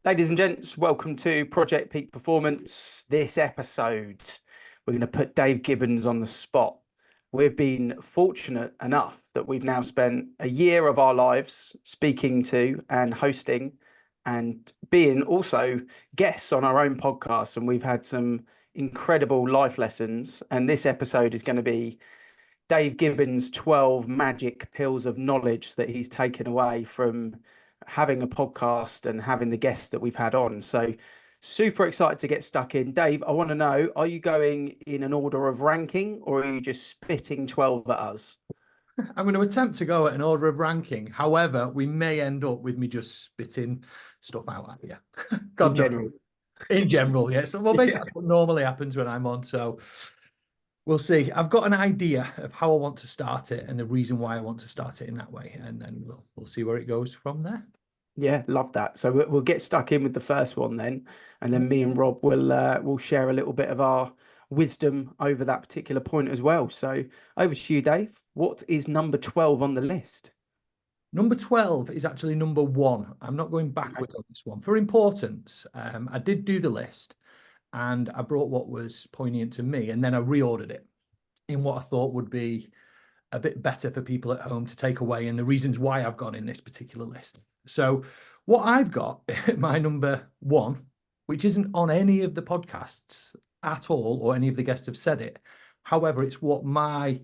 Ladies and gents, welcome to Project Peak Performance. This episode, we're going to put Dave Gibbons on the spot. We've been fortunate enough that we've now spent a year of our lives speaking to and hosting and being also guests on our own podcast. And we've had some incredible life lessons. And this episode is going to be Dave Gibbons' 12 magic pills of knowledge that he's taken away from having a podcast and having the guests that we've had on. So super excited to get stuck in. Dave, I want to know, are you going in an order of ranking or are you just spitting 12 at us? I'm going to attempt to go at an order of ranking. However, we may end up with me just spitting stuff out at you. In general. In general, yes. Well, basically, that's what normally happens when I'm on. So we'll see. I've got an idea of how I want to start it and the reason why I want to start it in that way. And then we'll see where it goes from there. Yeah, love that. So we'll get stuck in with the first one then, and then me and Rob will share a little bit of our wisdom over that particular point as well. So over to you, Dave. What is number 12 on the list? Number 12 is actually number 1. I'm not going backwards on this one. For importance, I did do the list and I brought what was poignant to me, and then I reordered it in what I thought would be a bit better for people at home to take away and the reasons why I've gone in this particular list. So what I've got my number 1, which isn't on any of the podcasts at all, or any of the guests have said it. However, it's what my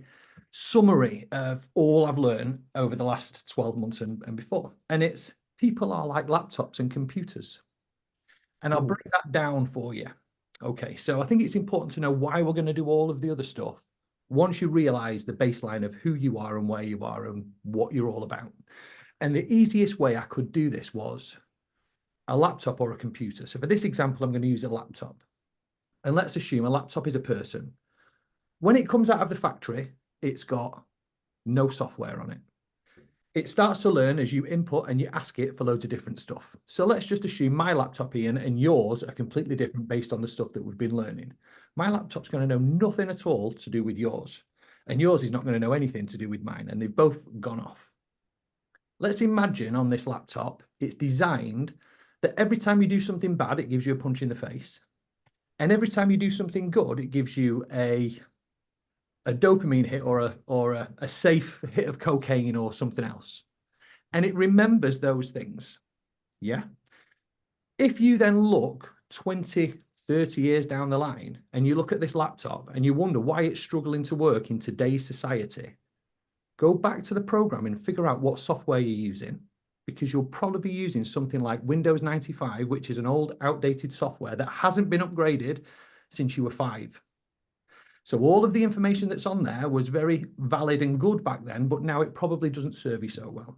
summary of all I've learned over the last 12 months and before. And it's people are like laptops and computers. And I'll break that down for you. Okay, so I think it's important to know why we're going to do all of the other stuff once you realize the baseline of who you are and where you are and what you're all about. And the easiest way I could do this was a laptop or a computer. So for this example, I'm going to use a laptop. And let's assume a laptop is a person. When it comes out of the factory, it's got no software on it. It starts to learn as you input and you ask it for loads of different stuff. So let's just assume my laptop, Ian, and yours are completely different based on the stuff that we've been learning. My laptop's going to know nothing at all to do with yours, and yours is not going to know anything to do with mine, and they've both gone off. Let's imagine on this laptop, it's designed that every time you do something bad, it gives you a punch in the face. And every time you do something good, it gives you a dopamine hit or a safe hit of cocaine or something else. And it remembers those things. Yeah. If you then look 20, 30 years down the line and you look at this laptop and you wonder why it's struggling to work in today's society, go back to the program and figure out what software you're using, because you'll probably be using something like Windows 95, which is an old, outdated software that hasn't been upgraded since you were 5. So all of the information that's on there was very valid and good back then, but now it probably doesn't serve you so well.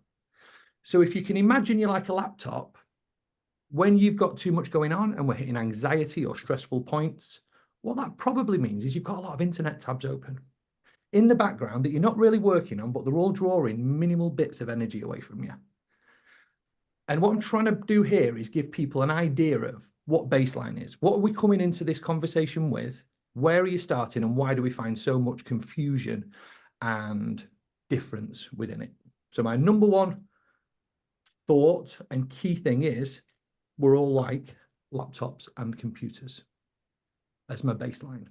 So if you can imagine you're like a laptop, when you've got too much going on and we're hitting anxiety or stressful points, what that probably means is you've got a lot of internet tabs open in the background that you're not really working on, but they're all drawing minimal bits of energy away from you. And what I'm trying to do here is give people an idea of what baseline is. What are we coming into this conversation with? Where are you starting? And why do we find so much confusion and difference within it? So my number 1 thought and key thing is we're all like laptops and computers as my baseline.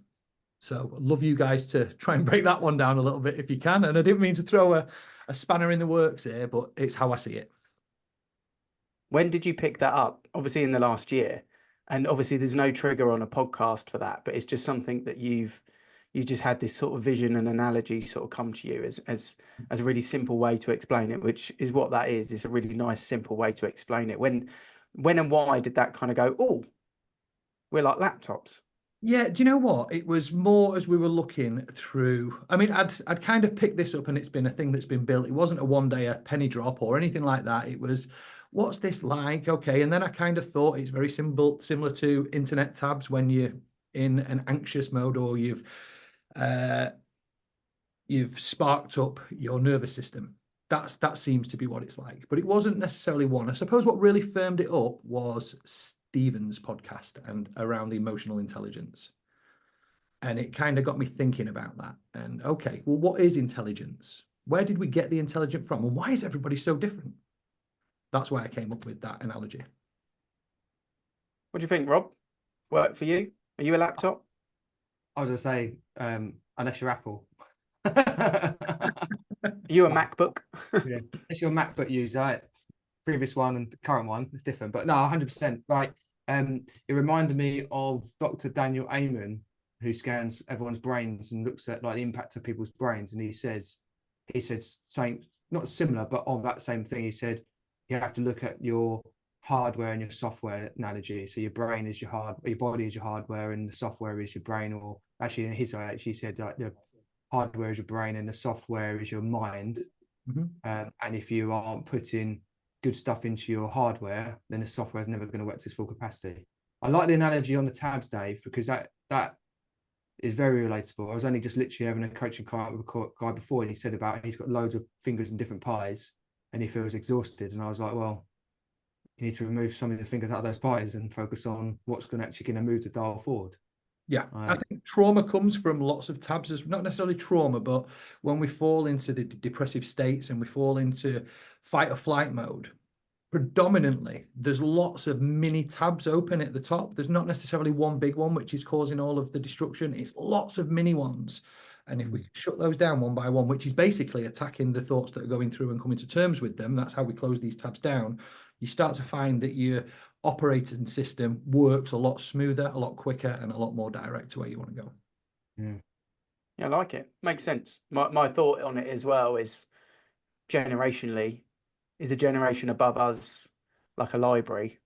So I'd love you guys to try and break that one down a little bit if you can. And I didn't mean to throw a spanner in the works here, but it's how I see it. When did you pick that up? Obviously in the last year. And obviously there's no trigger on a podcast for that, but it's just something that you just had this sort of vision and analogy sort of come to you as a really simple way to explain it, which is what that is. It's a really nice, simple way to explain it. When and why did that kind of go, oh, we're like laptops? Yeah, do you know what? It was more as we were looking through. I mean, I'd kind of picked this up and it's been a thing that's been built. It wasn't a one day a penny drop or anything like that. It was, what's this like? Okay. And then I kind of thought it's very similar to internet tabs when you're in an anxious mode or you've sparked up your nervous system. That seems to be what it's like, but it wasn't necessarily one. I suppose what really firmed it up was Stephen's podcast and around emotional intelligence. And it kind of got me thinking about that. And okay, well, what is intelligence? Where did we get the intelligence from? And why is everybody so different? That's why I came up with that analogy. What do you think, Rob? Work for you? Are you a laptop? I was gonna say, unless you're Apple. Are you a MacBook? Yeah, unless you're a MacBook user, it's previous one and the current one is different. But no, 100%. Like, it reminded me of Dr. Daniel Amen, who scans everyone's brains and looks at like the impact of people's brains. And he said something not similar, but on that same thing. He said you have to look at your hardware and your software analogy. So your brain is your your body is your hardware, and the software is your brain. Or actually, in his eye, actually said like the hardware is your brain and the software is your mind. And if you aren't putting good stuff into your hardware, then the software is never going to work to its full capacity. I like the analogy on the tabs, Dave, because that is very relatable. I was only just literally having a coaching client with a guy before, and he said about he's got loads of fingers in different pies and he feels exhausted. And I was like, well, you need to remove some of the fingers out of those pies and focus on what's going to move the dial forward. Yeah, I think trauma comes from lots of tabs, as not necessarily trauma, but when we fall into the depressive states and we fall into fight or flight mode, predominantly there's lots of mini tabs open at the top. There's not necessarily one big one which is causing all of the destruction. It's lots of mini ones. And if we shut those down one by one, which is basically attacking the thoughts that are going through and coming to terms with them, that's how we close these tabs down. You start to find that your operating system works a lot smoother, a lot quicker, and a lot more direct to where you want to go. Yeah, I like it. Makes sense. My thought on it as well is generationally, is a generation above us like a library,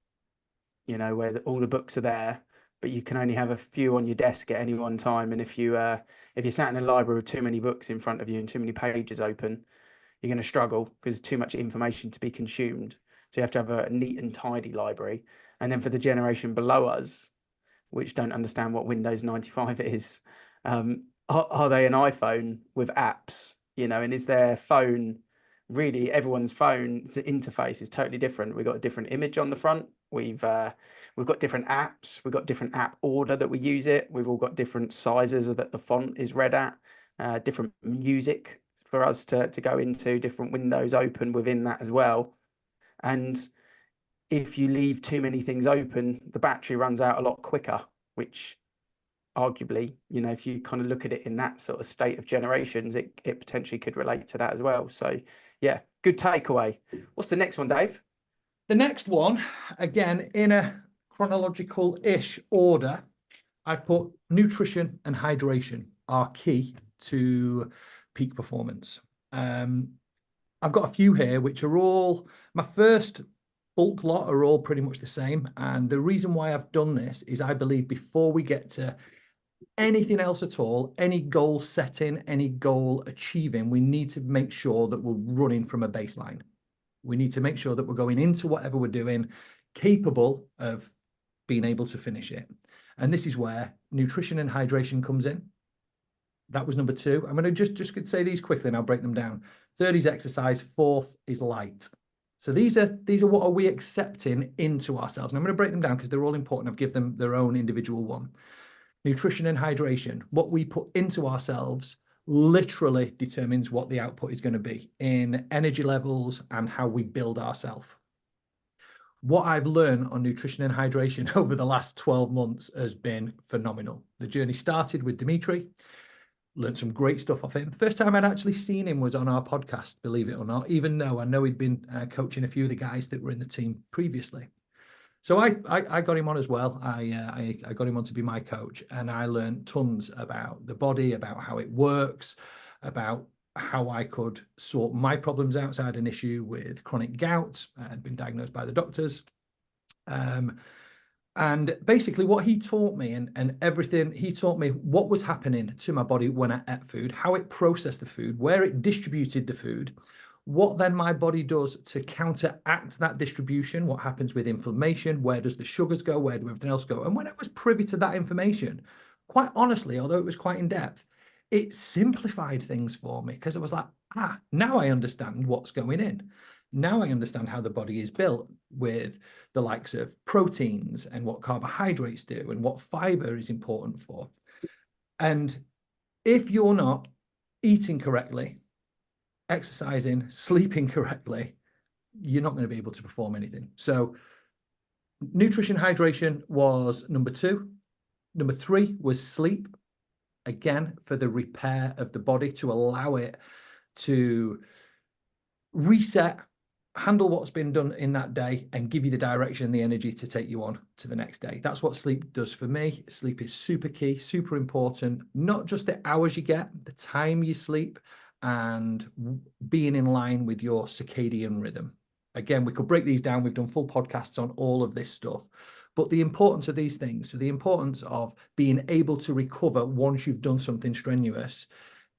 you know, where all the books are there, but you can only have a few on your desk at any one time. And if you sat in a library with too many books in front of you and too many pages open, you're going to struggle because there's too much information to be consumed. So you have to have a neat and tidy library. And then for the generation below us, which don't understand what Windows 95 is, are they an iPhone with apps? You know, and is their phone really everyone's phone's interface is totally different? We've got a different image on the front. We've got different apps. We've got different app order that we use it. We've all got different sizes that the font is read at, different music for us to go into, different windows open within that as well. And if you leave too many things open, the battery runs out a lot quicker, which arguably, you know, if you kind of look at it in that sort of state of generations, it potentially could relate to that as well. So yeah, good takeaway. What's the next one, Dave? The next one, again, in a chronological-ish order, I've put nutrition and hydration are key to peak performance. I've got a few here, which are all, my first bulk lot are all pretty much the same. And the reason why I've done this is I believe before we get to anything else at all, any goal setting, any goal achieving, we need to make sure that we're running from a baseline. We need to make sure that we're going into whatever we're doing capable of being able to finish it. And this is where nutrition and hydration comes in. That was number 2. I'm going to just say these quickly and I'll break them down. 3rd is exercise. 4th is light. So these are what are we accepting into ourselves. And I'm going to break them down because they're all important. I've given them their own individual one. Nutrition and hydration. What we put into ourselves literally determines what the output is going to be in energy levels and how we build ourselves. What I've learned on nutrition and hydration over the last 12 months has been phenomenal. The journey started with Dimitri, learned some great stuff off him. First time I'd actually seen him was on our podcast, believe it or not, even though I know he'd been coaching a few of the guys that were in the team previously. So I got him on as well. I got him on to be my coach, and I learned tons about the body, about how it works, about how I could sort my problems out. So I had an issue with chronic gout. I had been diagnosed by the doctors. And basically what he taught me and everything, he taught me what was happening to my body when I ate food, how it processed the food, where it distributed the food, what then my body does to counteract that distribution, what happens with inflammation, where does the sugars go, where do everything else go? And when I was privy to that information, quite honestly, although it was quite in depth, it simplified things for me because it was like, now I understand what's going in. Now I understand how the body is built with the likes of proteins and what carbohydrates do and what fiber is important for. And if you're not eating correctly, exercising, sleeping correctly, you're not going to be able to perform anything. So Nutrition, hydration was number 2. Number 3 was sleep, again, for the repair of the body, to allow it to reset, handle what's been done in that day, and give you the direction and the energy to take you on to the next day. That's what sleep does for me. Sleep is super key, super important. Not just the hours you get, the time you sleep, and being in line with your circadian rhythm. Again, we could break these down. We've done full podcasts on all of this stuff. But the importance of these things, so the importance of being able to recover once you've done something strenuous,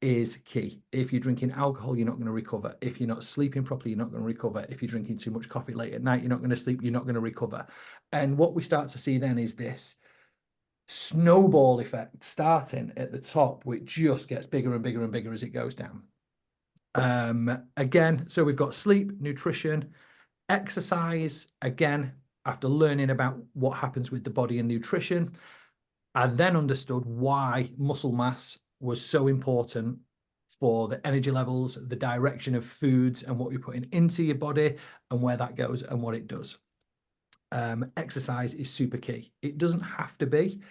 is key. If you're drinking alcohol, you're not going to recover. If you're not sleeping properly, you're not going to recover. If you're drinking too much coffee late at night, you're not going to sleep, you're not going to recover. And what we start to see then is this snowball effect starting at the top, which just gets bigger and bigger and bigger as it goes down. Again, so we've got sleep, nutrition, exercise. Again, after learning about what happens with the body and nutrition, I then understood why muscle mass was so important for the energy levels, the direction of foods and what you're putting into your body and where that goes and what it does. Exercise is super key. It doesn't have to be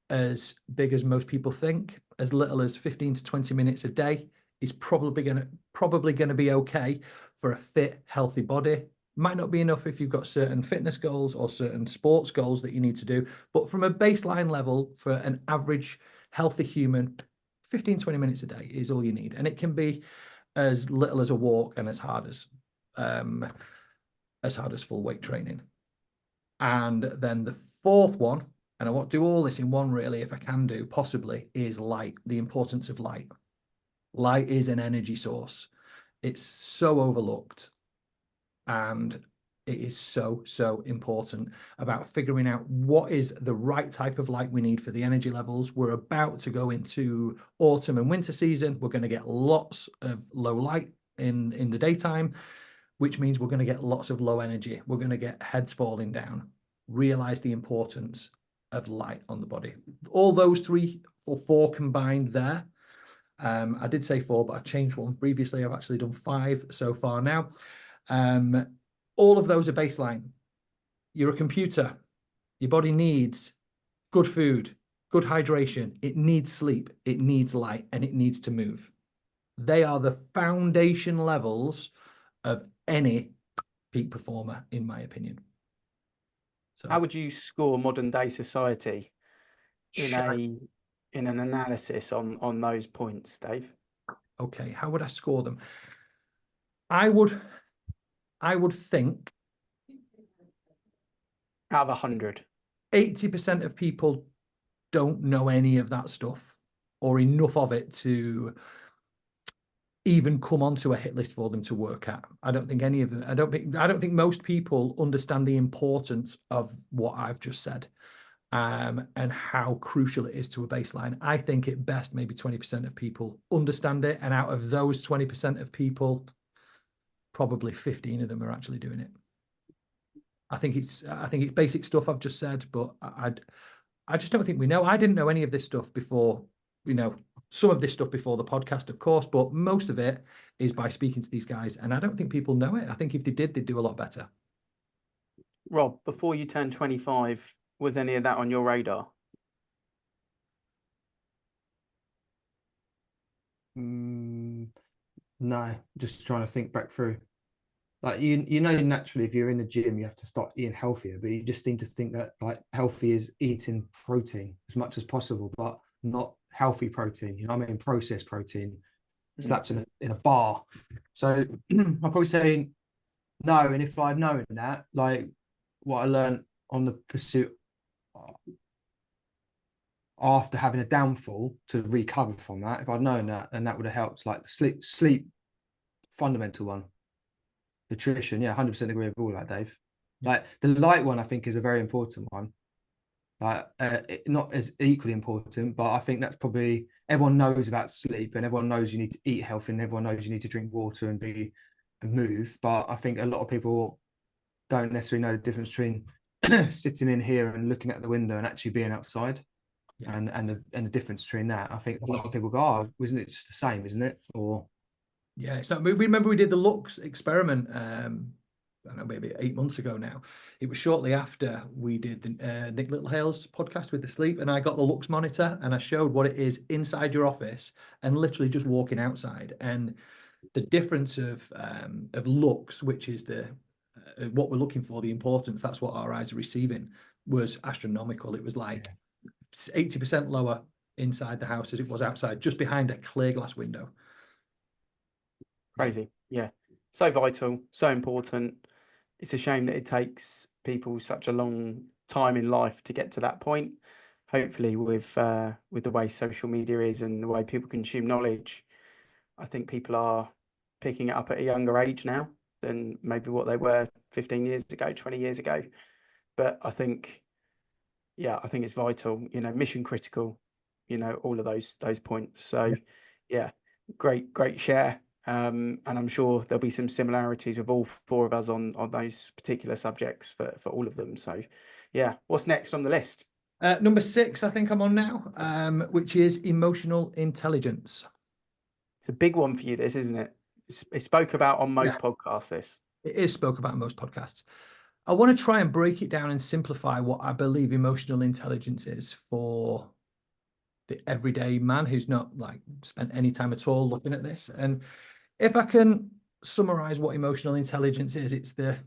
as big as most people think. As little as 15 to 20 minutes a day is probably going to be okay for a fit, healthy body. Might not be enough if you've got certain fitness goals or certain sports goals that you need to do, but from a baseline level for an average healthy human, 15, 20 minutes a day is all you need. And it can be as little as a walk and as hard as full weight training. And then the fourth one, and I want to do all this in one really, if I can do possibly, is light, the importance of light. Light is an energy source. It's so overlooked. And it is so, so important about figuring out what is the right type of light we need for the energy levels. We're about to go into autumn and winter season. We're going to get lots of low light in the daytime, which means we're going to get lots of low energy. We're going to get heads falling down. Realize the importance of light on the body. All those 3 or 4 combined there. I did say 4, but I changed one. Previously, I've actually done 5 so far now. All of those are baseline. You're a computer. Your body needs good food, good hydration. It needs sleep. It needs light, and it needs to move. They are the foundation levels of any peak performer, in my opinion. So, how would you score modern day society in an analysis on those points, Dave? Okay, how would I score them? I would think out of 100, 80% of people don't know any of that stuff or enough of it to even come onto a hit list for them to work at. I don't think any of them, I don't think most people understand the importance of what I've just said, and how crucial it is to a baseline. I think at best, maybe 20% of people understand it. And out of those 20% of people, probably 15 of them are actually doing it. I think it's basic stuff I've just said, but I just don't think we know. I didn't know any of this stuff before, some of this stuff before the podcast, of course, but most of it is by speaking to these guys. And I don't think people know it. I think if they did, they'd do a lot better. Rob, before you turned 25, was any of that on your radar? No, just trying to think back through. Like naturally, if you're in the gym, you have to start eating healthier, but you just seem to think that like healthy is eating protein as much as possible, but not healthy protein. I mean, processed protein slapped in a bar. So I'm probably saying no. And if I'd known that, like what I learned on the pursuit after having a downfall to recover from that, if I'd known that, then that would have helped. Like the sleep, fundamental one. Nutrition, yeah, 100% agree with all that, Dave. Like the light one, I think is a very important one. Like not as equally important, but I think that's probably, everyone knows about sleep and everyone knows you need to eat healthy and everyone knows you need to drink water and move. But I think a lot of people don't necessarily know the difference between sitting in here and looking at the window and actually being outside. Yeah. And the difference between that. I think a lot of people go, oh, isn't it just the same, isn't it? Or yeah, it's not. We remember we did the Lux experiment I don't know, maybe 8 months ago now. It was shortly after we did the Nick Littlehale's podcast with the sleep, and I got the Lux monitor and I showed what it is inside your office and literally just walking outside. And the difference of lux, which is the what we're looking for, the importance, that's what our eyes are receiving, was astronomical. It was like 80% lower inside the house as it was outside, just behind a clear glass window. Crazy. Yeah. So vital, so important. It's a shame that it takes people such a long time in life to get to that point. Hopefully with the way social media is and the way people consume knowledge, I think people are picking it up at a younger age now than maybe what they were 15 years ago, 20 years ago. But I think it's vital, mission critical, all of those points. So yeah, great share. And I'm sure there'll be some similarities with all four of us on those particular subjects for all of them. So yeah, what's next on the list? Number 6, I think I'm on now, which is emotional intelligence. It's a big one for you, this, isn't it? It's spoke about on most podcasts, this. It is spoke about in most podcasts. I want to try and break it down and simplify what I believe emotional intelligence is for the everyday man who's not like spent any time at all looking at this. And if I can summarize what emotional intelligence is, it's number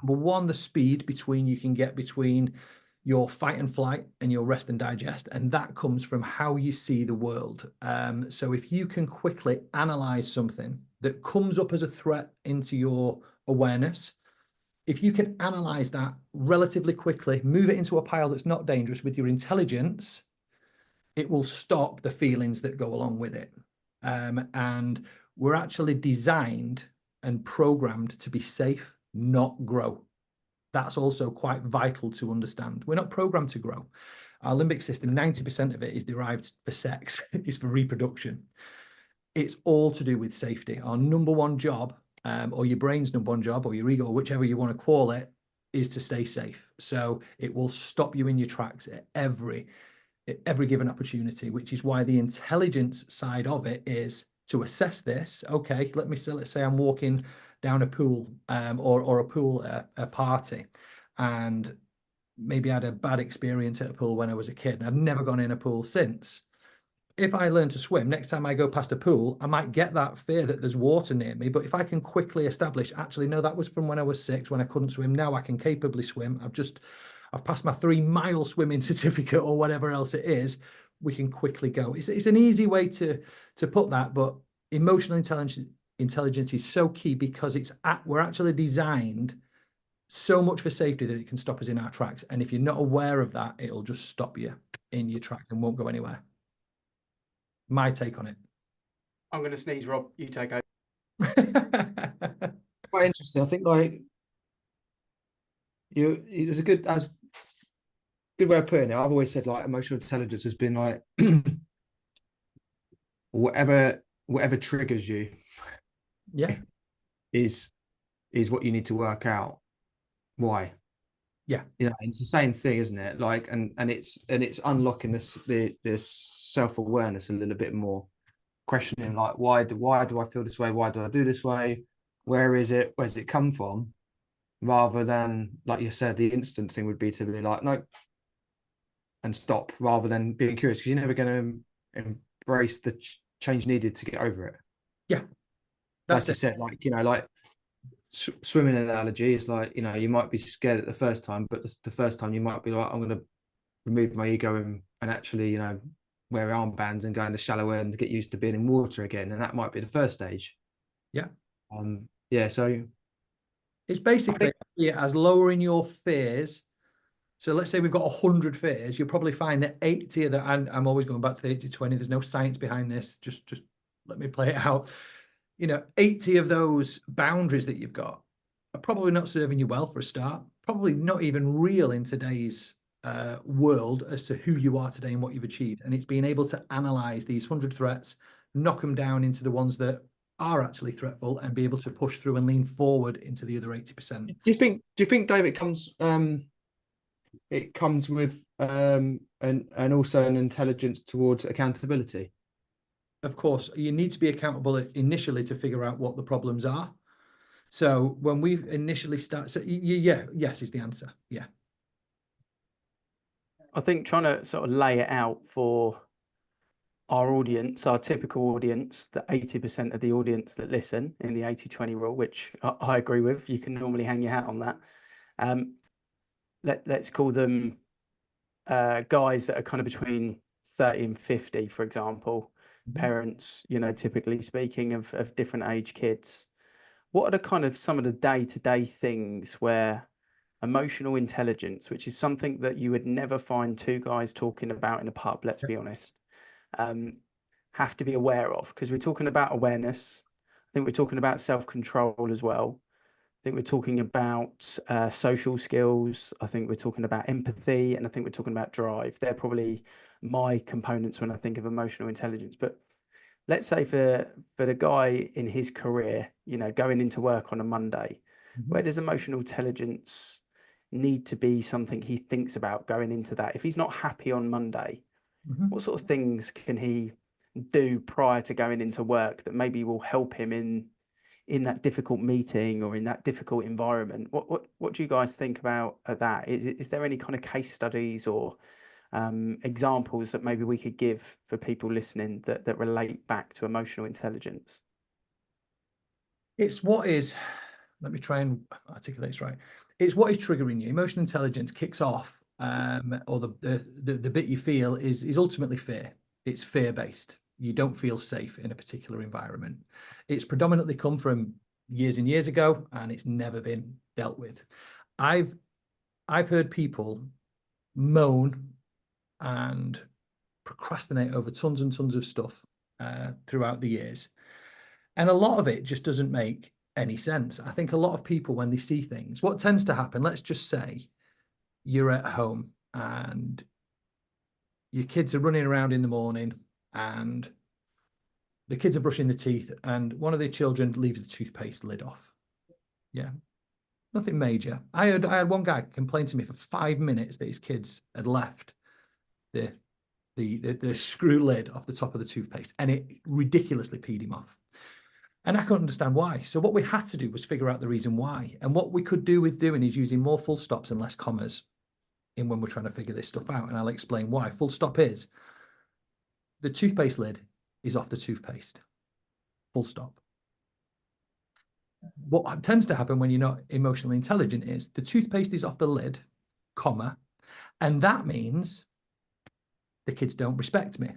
one, the speed you can get between your fight and flight and your rest and digest. And that comes from how you see the world. So if you can quickly analyze something that comes up as a threat into your awareness, if you can analyze that relatively quickly, move it into a pile that's not dangerous with your intelligence, it will stop the feelings that go along with it. And we're actually designed and programmed to be safe, not grow. That's also quite vital to understand. We're not programmed to grow. Our limbic system, 90% of it is derived for sex, it's for reproduction. It's all to do with safety. Our number one job, or your brain's number one job, or your ego, or whichever you want to call it, is to stay safe. So it will stop you in your tracks at every given opportunity, which is why the intelligence side of it is to assess this. Okay, let's say I'm walking down a pool or a pool a party, and maybe I had a bad experience at a pool when I was a kid and I've never gone in a pool since. If I learn to swim, next time I go past a pool, I might get that fear that there's water near me. But if I can quickly establish, actually, no, that was from when I was 6, when I couldn't swim. Now I can capably swim. I've passed my 3-mile swimming certificate or whatever else it is. We can quickly go. It's an easy way to put that, but emotional intelligence is so key because we're actually designed so much for safety that it can stop us in our tracks. And if you're not aware of that, it'll just stop you in your tracks and won't go anywhere. My take on it. I'm going to sneeze, Rob. You take over. Quite interesting. I think like it was a good way of putting it. I've always said like emotional intelligence has been like whatever triggers you, is what you need to work out why. Yeah, it's the same thing, isn't it? Like, and it's unlocking this self-awareness a little bit more, questioning like why do I feel this way? Why do I do this way? Where's it come from? Rather than, like you said, the instant thing would be to be like no, and stop, rather than being curious, because you're never going to embrace the change needed to get over it. Yeah, like you said, like like swimming analogy is like, you might be scared at the first time, but the first time you might be like, I'm going to remove my ego and actually wear armbands and go in the shallow end to get used to being in water again, and that might be the first stage. So it's basically as lowering your fears. So let's say we've got 100 fears, you'll probably find that 80 of that, and I'm always going back to the 80-20, there's no science behind this, just let me play it out. 80 of those boundaries that you've got are probably not serving you well for a start, probably not even real in today's world as to who you are today and what you've achieved. And it's being able to analyze these 100 threats, knock them down into the ones that are actually threatful, and be able to push through and lean forward into the other 80%. Do you think, Dave, it comes with and also an intelligence towards accountability? Of course, you need to be accountable initially to figure out what the problems are. So when we initially start, so yeah, yes is the answer. Yeah. I think trying to sort of lay it out for our audience, our typical audience, the 80% of the audience that listen in the 80-20 rule, which I agree with. You can normally hang your hat on that. Let's call them guys that are kind of between 30 and 50, for example, parents, you know, typically speaking of different age kids. What are the kind of some of the day-to-day things where emotional intelligence, which is something that you would never find two guys talking about in a pub, let's be honest, have to be aware of? Because we're talking about awareness. I think we're talking about self-control as well. I think we're talking about social skills. I think we're talking about empathy, and I think we're talking about drive. They're probably my components when I think of emotional intelligence. But let's say for the guy in his career, you know, going into work on a Monday, where does emotional intelligence need to be something he thinks about going into that? If he's not happy on Monday, what sort of things can he do prior to going into work that maybe will help him in that difficult meeting or in that difficult environment? What do you guys think about that? Is there any kind of case studies or examples that maybe we could give for people listening that relate back to emotional intelligence? It's what is, let me try and articulate this right. It's what is triggering you. Emotional intelligence kicks off, or the bit you feel is ultimately fear. It's fear-based. You don't feel safe in a particular environment. It's predominantly come from years and years ago, and it's never been dealt with. I've heard people moan and procrastinate over tons and tons of stuff throughout the years. And a lot of it just doesn't make any sense. I think a lot of people, when they see things, what tends to happen, let's just say you're at home and your kids are running around in the morning and the kids are brushing their teeth and one of the children leaves the toothpaste lid off. Yeah, nothing major. I had one guy complain to me for 5 minutes that his kids had left the screw lid off the top of the toothpaste, and it ridiculously peed him off. And I couldn't understand why. So what we had to do was figure out the reason why. And what we could do with doing is using more full stops and less commas in when we're trying to figure this stuff out. And I'll explain why. Full stop is the toothpaste lid is off the toothpaste. Full stop. What tends to happen when you're not emotionally intelligent is the toothpaste is off the lid, comma, and that means the kids don't respect me.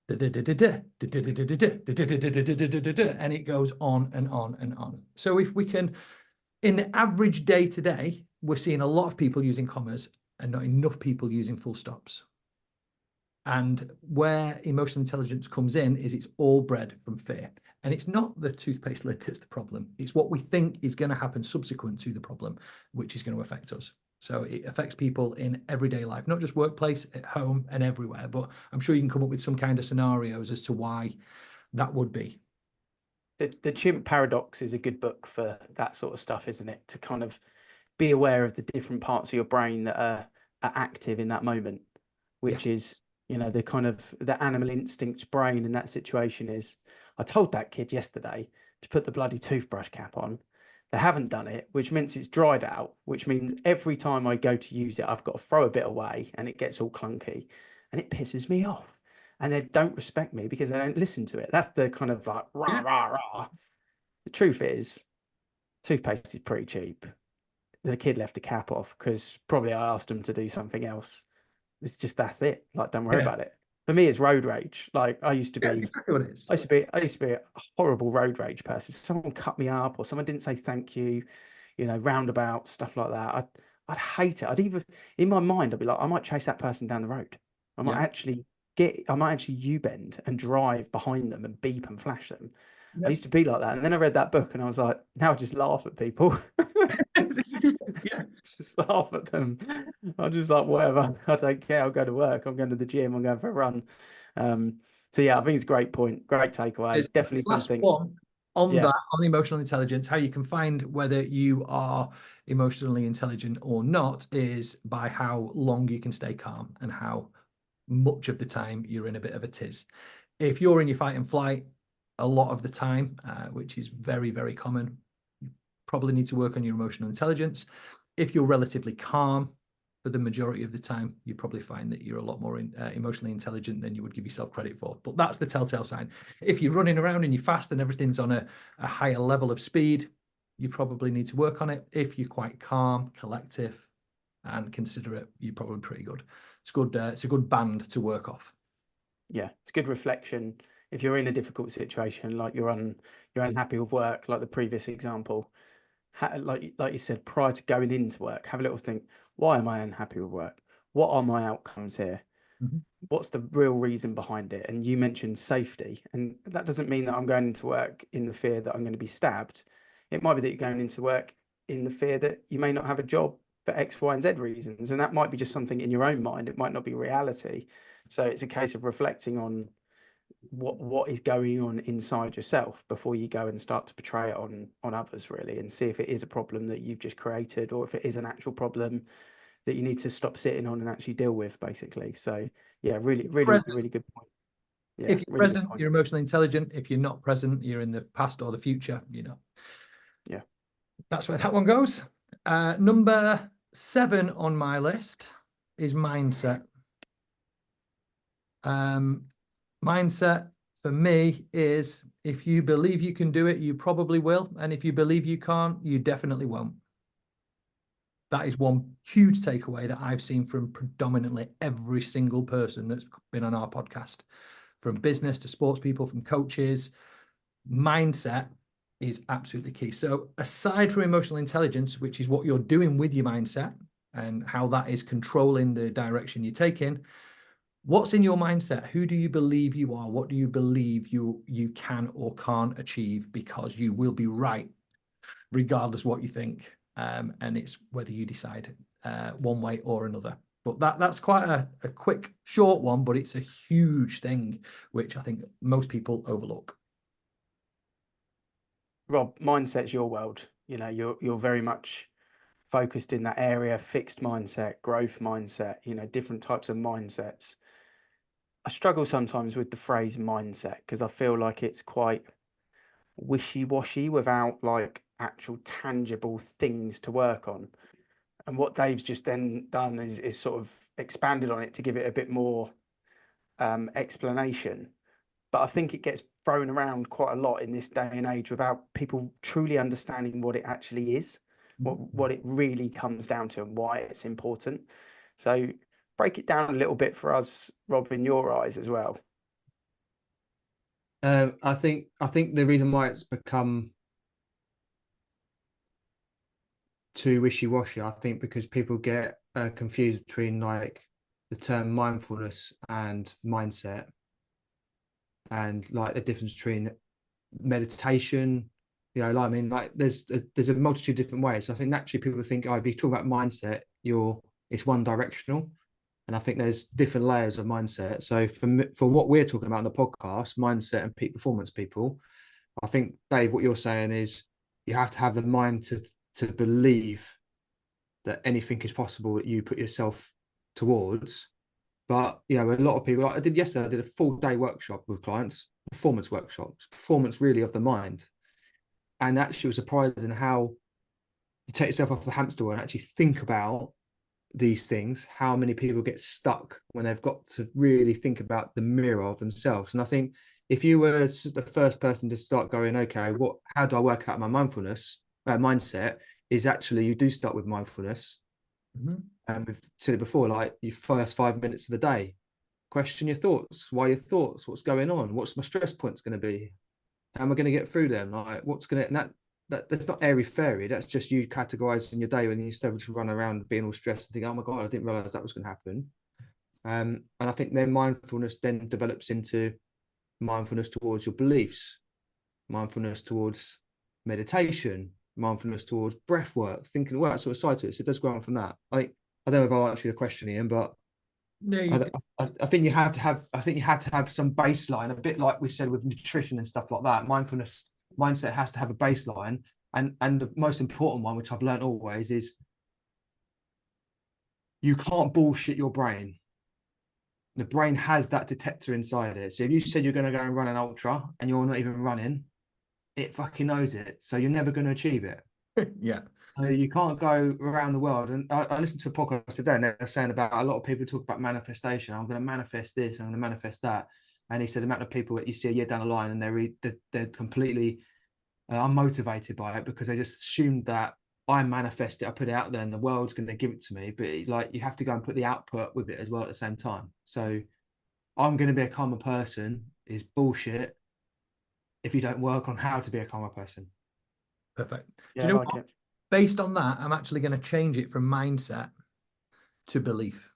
And it goes on and on and on. So if we can, in the average day to day, we're seeing a lot of people using commas and not enough people using full stops. And where emotional intelligence comes in is it's all bred from fear. And it's not the toothpaste lid that's the problem. It's what we think is going to happen subsequent to the problem, which is going to affect us. So it affects people in everyday life, not just workplace, at home and everywhere. But I'm sure you can come up with some kind of scenarios as to why that would be. The Chimp Paradox is a good book for that sort of stuff, isn't it? To kind of be aware of the different parts of your brain that are active in that moment, which is, you know, the kind of the animal instinct brain in that situation is, I told that kid yesterday to put the bloody toothbrush cap on. They haven't done it, which means it's dried out, which means every time I go to use it, I've got to throw a bit away and it gets all clunky and it pisses me off. And they don't respect me because they don't listen to it. That's the kind of like, rah, rah, rah. The truth is, toothpaste is pretty cheap. The kid left the cap off because probably I asked him to do something else. It's just, that's it. Like, don't worry about it. For me, it's road rage. Like I used to be, exactly what it is. I used to be a horrible road rage person. If someone cut me up or someone didn't say thank you, you know, roundabout stuff like that, I'd hate it. I'd even, in my mind, I'd be like, I might chase that person down the road. I might actually U-bend and drive behind them and beep and flash them. I used to be like that. And then I read that book and I was like, now I just laugh at people. Just laugh at them. I'm just like, whatever. I don't care. I'll go to work. I'm going to the gym. I'm going for a run. So yeah, I think it's a great point. Great takeaway. It's definitely something. On that, on emotional intelligence, how you can find whether you are emotionally intelligent or not is by how long you can stay calm and how much of the time you're in a bit of a tiz. If you're in your fight and flight a lot of the time, which is very, very common, probably need to work on your emotional intelligence. If you're relatively calm for the majority of the time, you probably find that you're a lot more emotionally intelligent than you would give yourself credit for. But that's the telltale sign. If you're running around and you're fast and everything's on a higher level of speed, you probably need to work on it. If you're quite calm, collective, and considerate, you're probably pretty good. It's good. It's a good band to work off. Yeah, it's good reflection. If you're in a difficult situation, like you're unhappy with work, like the previous example, like you said, prior to going into work, have a little think, why am I unhappy with work? What are my outcomes here? Mm-hmm. What's the real reason behind it? And you mentioned safety, and that doesn't mean that I'm going into work in the fear that I'm going to be stabbed. It might be that you're going into work in the fear that you may not have a job for X, Y, and Z reasons, and that might be just something in your own mind. It might not be reality. So it's a case of reflecting on what is going on inside yourself before you go and start to portray it on others, really, and see if it is a problem that you've just created, or if it is an actual problem that you need to stop sitting on and actually deal with, basically. So yeah, really good point. Yeah, if you're really good present, point. you're emotionally intelligent. If you're not present, you're in the past or the future, you know. Yeah. That's where that one goes. Number 7 on my list is mindset. Mindset for me is, if you believe you can do it, you probably will. And if you believe you can't, you definitely won't. That is one huge takeaway that I've seen from predominantly every single person that's been on our podcast, from business to sports people, from coaches. Mindset is absolutely key. So aside from emotional intelligence, which is what you're doing with your mindset and how that is controlling the direction you're taking, what's in your mindset? Who do you believe you are? What do you believe you can or can't achieve? Because you will be right, regardless what you think. And it's whether you decide one way or another. But that's quite a quick, short one, but it's a huge thing, which I think most people overlook. Rob, mindset's your world. You know, you're very much focused in that area, fixed mindset, growth mindset, you know, different types of mindsets. I struggle sometimes with the phrase mindset because I feel like it's quite wishy-washy without like actual tangible things to work on. And what Dave's just then done is sort of expanded on it to give it a bit more explanation. But I think it gets thrown around quite a lot in this day and age without people truly understanding what it actually is, what it really comes down to, and why it's important. So break it down a little bit for us, Rob, in your eyes as well. I think the reason why it's become too wishy-washy, I think because people get confused between like the term mindfulness and mindset, and like the difference between meditation. You know, like, I mean, like there's a multitude of different ways. I think naturally people think, oh, if you talk about mindset, it's one directional. And I think there's different layers of mindset. So for what we're talking about in the podcast, mindset and peak performance people, I think, Dave, what you're saying is you have to have the mind to believe that anything is possible that you put yourself towards. But, you know, a lot of people, like I did yesterday, I did a full day workshop with clients, performance workshops, performance really of the mind. And actually was surprised in how you take yourself off the hamster wheel and actually think about these things, how many people get stuck when they've got to really think about the mirror of themselves. And I think if you were the first person to start going, okay, how do I work out my mindset, is actually you do start with mindfulness. Mm-hmm. And we've said it before, like your first 5 minutes of the day, question your thoughts. Why your thoughts? What's going on? What's my stress points going to be? How am I going to get through them? Like what's going to, that's not airy fairy. That's just you categorizing your day when you start to run around being all stressed and think, oh my God, I didn't realize that was going to happen. And I think then mindfulness then develops into mindfulness towards your beliefs, mindfulness towards meditation, mindfulness towards breath work, thinking, well, that sort of side to it. So it does go on from that. I don't know if I'll answer your question, Ian, but No, I think you have to have some baseline, a bit like we said with nutrition and stuff like that. Mindset has to have a baseline, and the most important one, which I've learned always, is you can't bullshit your brain. The brain has that detector inside it. So if you said you're going to go and run an ultra and you're not even running, it fucking knows it. So you're never going to achieve it. Yeah. So you can't go around the world. And I listened to a podcast today, and they were saying about a lot of people talk about manifestation. I'm going to manifest this, I'm going to manifest that. And he said the amount of people that you see a year down the line and they're completely unmotivated by it because they just assumed that I manifest it, I put it out there, and the world's going to give it to me. But like, you have to go and put the output with it as well at the same time. So I'm going to be a calmer person is bullshit if you don't work on how to be a calmer person. Perfect. Yeah, Do you know like what? it. Based on that, I'm actually going to change it from mindset to belief.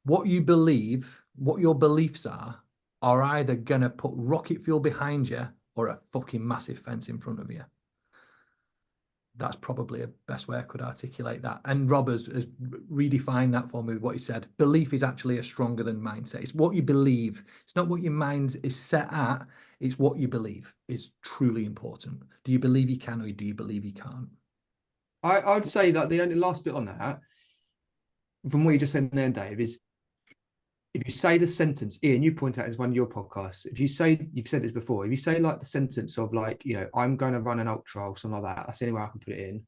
What you believe, what your beliefs are either going to put rocket fuel behind you or a fucking massive fence in front of you. That's probably the best way I could articulate that. And Rob has redefined that for me with what he said. Belief is actually stronger than mindset. It's what you believe. It's not what your mind is set at. It's what you believe is truly important. Do you believe you can, or do you believe you can't? I would say that the only last bit on that, from what you just said there, Dave, is if you say the sentence, Ian, you point out as one of your podcasts, if you say, you've said this before, if you say like the sentence of like, you know, I'm going to run an ultra or something like that, that's the only way I can put it in,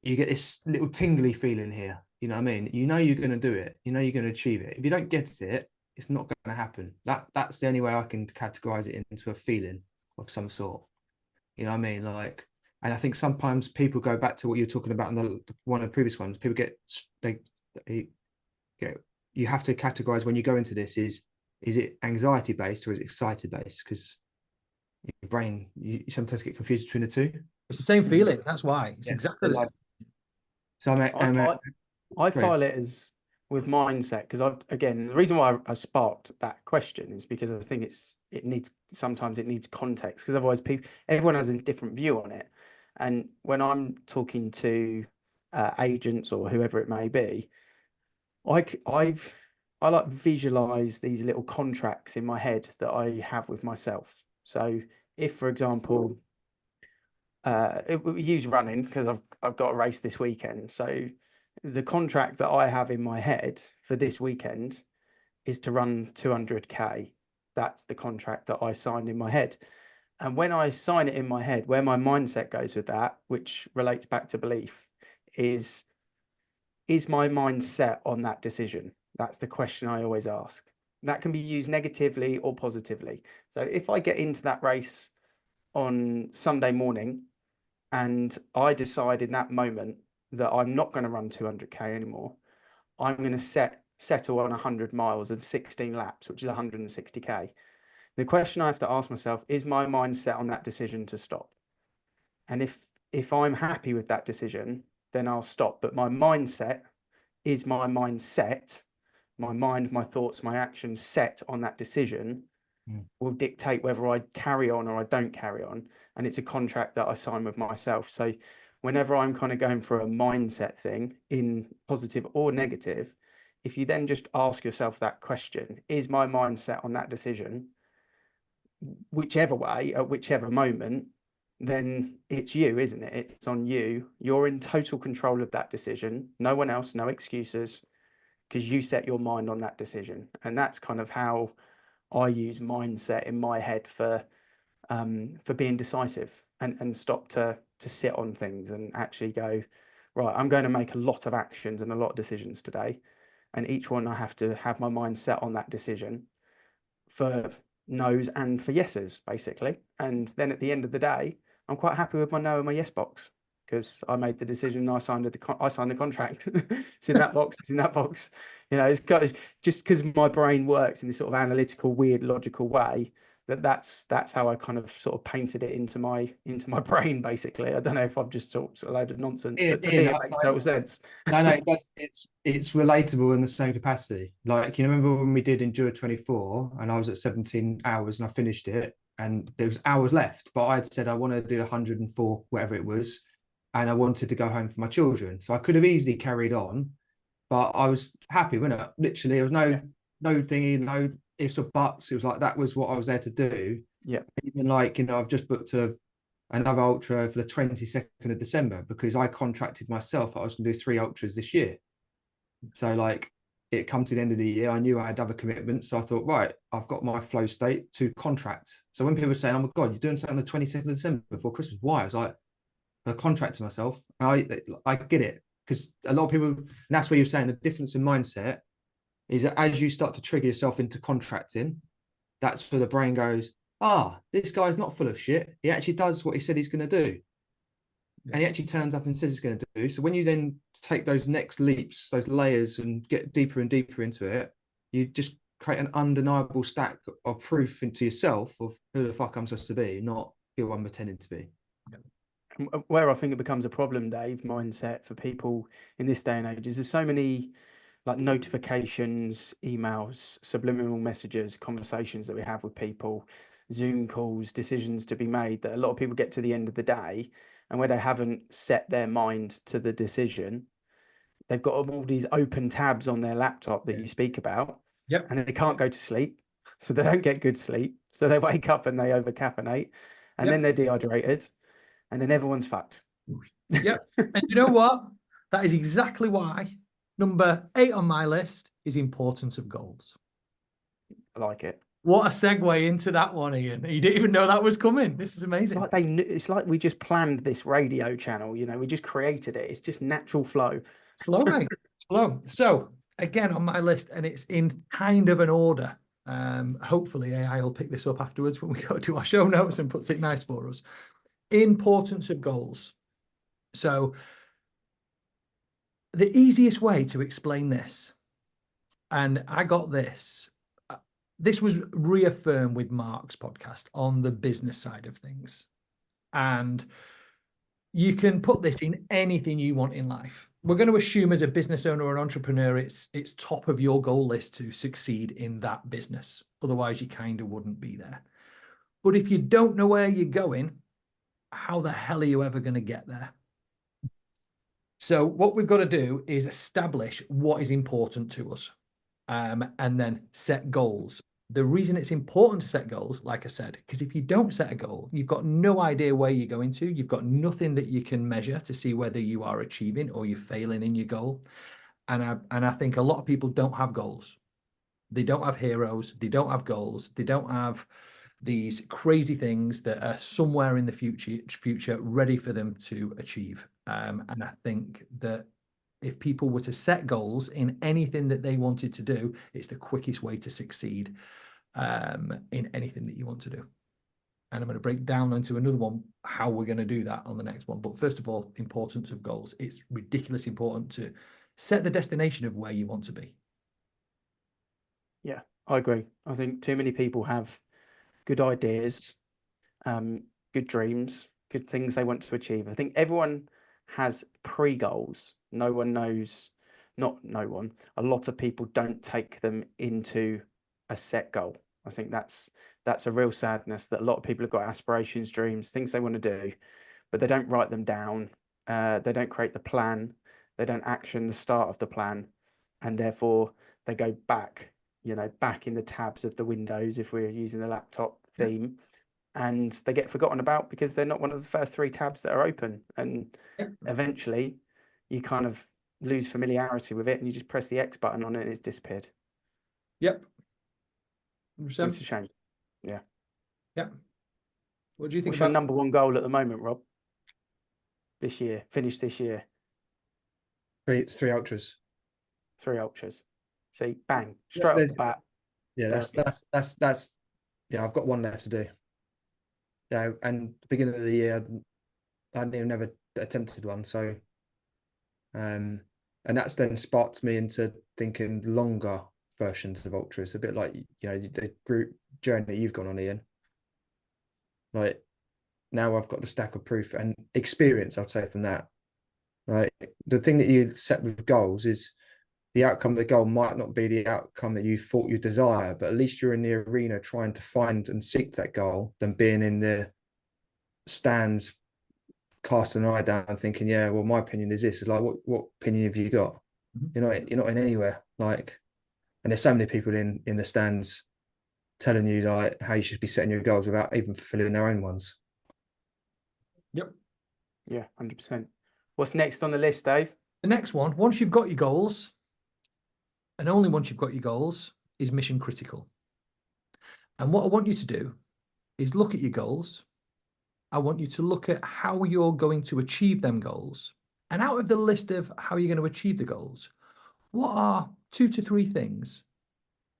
you get this little tingly feeling here. You know what I mean? You know you're going to do it. You know you're going to achieve it. If you don't get it, it's not going to happen. That's the only way I can categorize it into a feeling of some sort. You know what I mean? Like, and I think sometimes people go back to what you're talking about in one of the previous ones. People you have to categorize when you go into this, is it anxiety based or is it excited based? Because your brain, you sometimes get confused between the two. It's the same feeling. That's why. It's exactly the same. So I file it as with mindset, because again, the reason why I sparked that question is because I think sometimes it needs context, because otherwise everyone has a different view on it. And when I'm talking to agents or whoever it may be, I like visualize these little contracts in my head that I have with myself. So if, for example, we use running because I've got a race this weekend. So the contract that I have in my head for this weekend is to run 200k. That's the contract that I signed in my head. And when I sign it in my head, where my mindset goes with that, which relates back to belief, is my mind set on that decision? That's the question I always ask. That can be used negatively or positively. So if I get into that race on Sunday morning and I decide in that moment that I'm not going to run 200k anymore, I'm going to settle on 100 miles and 16 laps, which is 160k. The question I have to ask myself is my mind set on that decision to stop? And if I'm happy with that decision, then I'll stop. But my mindset is my mindset, my mind, my thoughts, my actions set on that decision will dictate whether I carry on or I don't carry on. And it's a contract that I sign with myself. So whenever I'm kind of going for a mindset thing, in positive or negative, if you then just ask yourself that question, is my mindset on that decision, whichever way, at whichever moment, then it's you, isn't it? It's on you. You're in total control of that decision. No one else, no excuses, because you set your mind on that decision. And that's kind of how I use mindset in my head for being decisive and stop to sit on things and actually go, right, I'm going to make a lot of actions and a lot of decisions today. And each one I have to have my mind set on that decision for no's and for yeses, basically. And then at the end of the day, I'm quite happy with my no and my yes box, because I made the decision. I signed the contract. It's in that box. It's in that box. You know, it's kind of just because my brain works in this sort of analytical, weird, logical way. That's how I kind of sort of painted it into my brain. Basically, I don't know if I've just talked a load of nonsense, but to me it makes total sense. No, it's relatable in the same capacity. Like, you remember when we did Endure 24 and I was at 17 hours and I finished it and there was hours left, but I'd said I wanted to do 104, whatever it was, and I wanted to go home for my children. So I could have easily carried on, but I was happy, wasn't it? Literally, there was no thingy, no ifs or buts. It was like, that was what I was there to do. Yeah. Even like, you know, I've just booked another ultra for the 22nd of December because I contracted myself. I was going to do 3 ultras this year. So like, it come to the end of the year, I knew I had other commitments. So I thought, right, I've got my flow state to contract. So when people were saying, oh my God, you're doing something on the 22nd of December before Christmas, why? I was like, a contractor myself. I get it, because a lot of people, and that's where you're saying the difference in mindset is that as you start to trigger yourself into contracting, that's where the brain goes, this guy's not full of shit. He actually does what he said he's going to do. Yeah. And he actually turns up and says he's going to do. So when you then take those next leaps, those layers, and get deeper and deeper into it, you just create an undeniable stack of proof into yourself of who the fuck I'm supposed to be, not who I'm pretending to be. Where I think it becomes a problem, Dave, mindset for people in this day and age is there's so many like notifications, emails, subliminal messages, conversations that we have with people, Zoom calls, decisions to be made, that a lot of people get to the end of the day and where they haven't set their mind to the decision, they've got all these open tabs on their laptop that you speak about. Yep. And they can't go to sleep. So they don't get good sleep. So they wake up and they over caffeinate and then they're dehydrated and then everyone's fucked. Yep. And you know what? That is exactly why number 8 on my list is importance of goals. I like it. What a segue into that one, Ian. You didn't even know that was coming. This is amazing. It's like we just planned this radio channel, you know, we just created it. It's just natural flow. Flow, mate. Flow. So again, on my list, and it's in kind of an order. Hopefully AI will pick this up afterwards when we go to our show notes and puts it nice for us. Importance of goals. So the easiest way to explain this, and I got this was reaffirmed with Mark's podcast on the business side of things. And you can put this in anything you want in life. We're going to assume as a business owner or an entrepreneur, it's top of your goal list to succeed in that business. Otherwise, you kind of wouldn't be there. But if you don't know where you're going, how the hell are you ever going to get there? So what we've got to do is establish what is important to us, and then set goals. The reason it's important to set goals, like I said, because if you don't set a goal, you've got no idea where you're going to. You've got nothing that you can measure to see whether you are achieving or you're failing in your goal. And I think a lot of people don't have goals. They don't have heroes. They don't have goals. They don't have these crazy things that are somewhere in the future ready for them to achieve. And I think that if people were to set goals in anything that they wanted to do, it's the quickest way to succeed in anything that you want to do. And I'm going to break down into another one, how we're going to do that on the next one. But first of all, importance of goals. It's ridiculously important to set the destination of where you want to be. Yeah, I agree. I think too many people have good ideas, good dreams, good things they want to achieve. I think everyone has pre-goals. No one knows, not no one, a lot of people don't take them into a set goal. I think that's a real sadness, that a lot of people have got aspirations, dreams, things they want to do, but they don't write them down. They don't create the plan. They don't action the start of the plan. And therefore they go back, you know, back in the tabs of the windows, if we're using the laptop theme, and they get forgotten about because they're not one of the first 3 tabs that are open. And eventually you kind of lose familiarity with it and you just press the X button on it and it's disappeared. Yep. It's a shame. Yeah. Yeah. What do you think? What's your number 1 goal at the moment, Rob? This year, finish this year. 3 ultras. 3 ultras. See, bang, straight off the bat. Yeah, that's yeah, I've got 1 left to do. Yeah, and the beginning of the year I hadn't even never attempted one, so and that's then sparked me into thinking longer versions of ultras, a bit like, you know, the group journey you've gone on, Ian. Like, now I've got the stack of proof and experience, I'd say, from that. Right, the thing that you set with goals is the outcome of the goal might not be the outcome that you thought you desire, but at least you're in the arena trying to find and seek that goal, than being in the stands casting an eye down thinking, yeah, well, my opinion is this. It's like, what opinion have you got? Mm-hmm. You're not in anywhere. Like, and there's so many people in the stands telling you like how you should be setting your goals without even fulfilling their own ones. Yep. Yeah, 100%. What's next on the list, Dave? The next one, once you've got your goals, and only once you've got your goals, is mission critical. And what I want you to do is look at your goals I want you to look at how you're going to achieve them goals. And out of the list of how you're going to achieve the goals, what are 2 to 3 things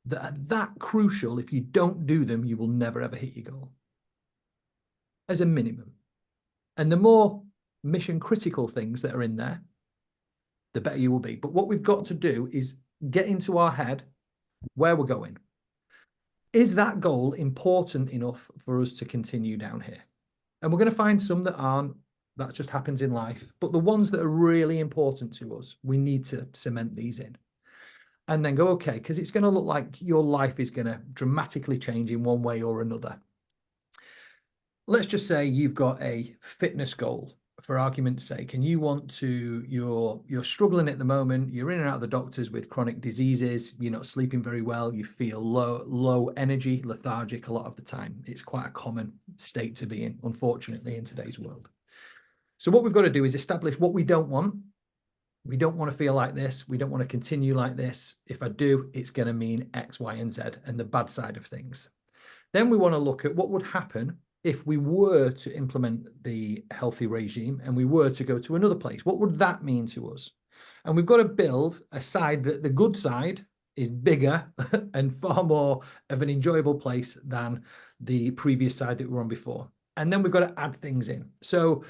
that are that crucial? If you don't do them, you will never ever hit your goal as a minimum. And the more mission critical things that are in there, the better you will be. But what we've got to do is get into our head where we're going. Is that goal important enough for us to continue down here? And we're going to find some that aren't. That just happens in life. But the ones that are really important to us, we need to cement these in. And then go, okay, because it's going to look like your life is going to dramatically change in one way or another. Let's just say you've got a fitness goal, for argument's sake, and you want to, you're struggling at the moment, you're in and out of the doctors with chronic diseases, you're not sleeping very well, you feel low energy, lethargic a lot of the time. It's quite a common state to be in, unfortunately, in today's world. So what we've got to do is establish what we don't want. We don't want to feel like this. We don't want to continue like this. If I do, it's going to mean X, Y, and Z, and the bad side of things. Then we want to look at what would happen if we were to implement the healthy regime and we were to go to another place. What would that mean to us? And we've got to build a side that the good side is bigger and far more of an enjoyable place than the previous side that we were on before. And then we've got to add things in. So